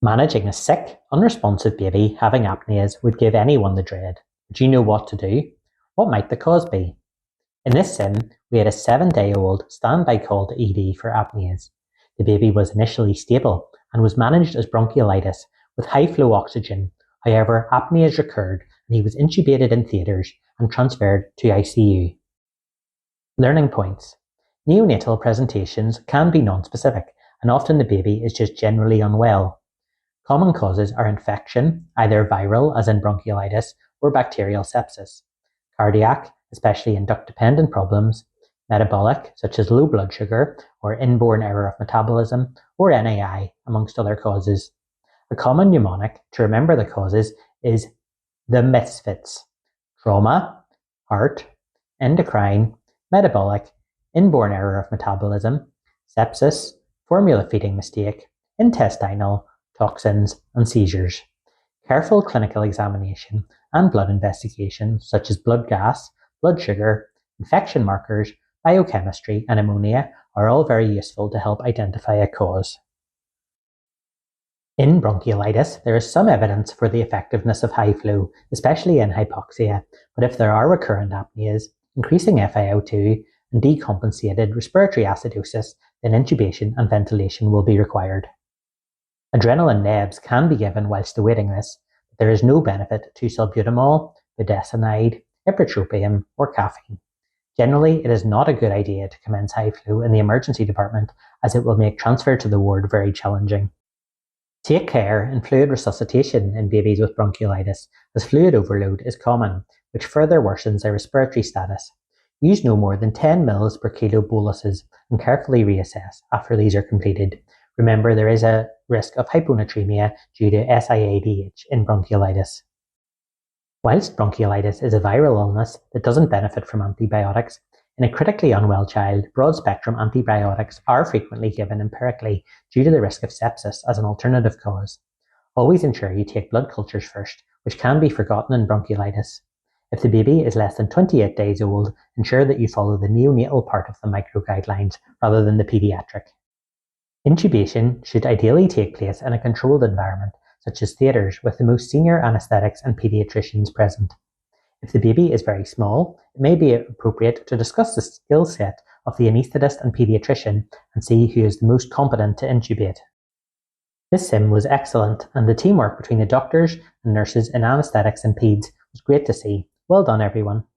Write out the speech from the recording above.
Managing a sick, unresponsive baby having apneas would give anyone the dread. But you know what to do? What might the cause be? In this sim, we had a 7-day-old standby call to ED for apneas. The baby was initially stable and was managed as bronchiolitis with high flow oxygen. However, apneas recurred and he was intubated in theatres and transferred to ICU. Learning points. Neonatal presentations can be non-specific and often the baby is just generally unwell. Common causes are infection, either viral as in bronchiolitis or bacterial sepsis, cardiac, especially in duct-dependent problems, metabolic, such as low blood sugar or inborn error of metabolism, or NAI, amongst other causes. A common mnemonic to remember the causes is the misfits: trauma, heart, endocrine, metabolic, inborn error of metabolism, sepsis, formula feeding mistake, intestinal, toxins, and seizures. Careful clinical examination and blood investigation, such as blood gas, blood sugar, infection markers, biochemistry, and ammonia, are all very useful to help identify a cause. In bronchiolitis, there is some evidence for the effectiveness of high flow, especially in hypoxia, but if there are recurrent apneas, increasing FiO2, and decompensated respiratory acidosis, then intubation and ventilation will be required. Adrenaline nebs can be given whilst awaiting this, but there is no benefit to salbutamol, budesonide, ipratropium, or caffeine. Generally, it is not a good idea to commence high flow in the emergency department as it will make transfer to the ward very challenging. Take care in fluid resuscitation in babies with bronchiolitis, as fluid overload is common, which further worsens their respiratory status. Use no more than 10 ml per kilo boluses and carefully reassess after these are completed. Remember, there is a risk of hyponatremia due to SIADH in bronchiolitis. Whilst bronchiolitis is a viral illness that doesn't benefit from antibiotics, in a critically unwell child, broad-spectrum antibiotics are frequently given empirically due to the risk of sepsis as an alternative cause. Always ensure you take blood cultures first, which can be forgotten in bronchiolitis. If the baby is less than 28 days old, ensure that you follow the neonatal part of the micro-guidelines rather than the paediatric. Intubation should ideally take place in a controlled environment, such as theatres with the most senior anaesthetics and paediatricians present. If the baby is very small, it may be appropriate to discuss the skill set of the anaesthetist and paediatrician and see who is the most competent to intubate. This sim was excellent, and the teamwork between the doctors and nurses in anaesthetics and peds was great to see. Well done, everyone.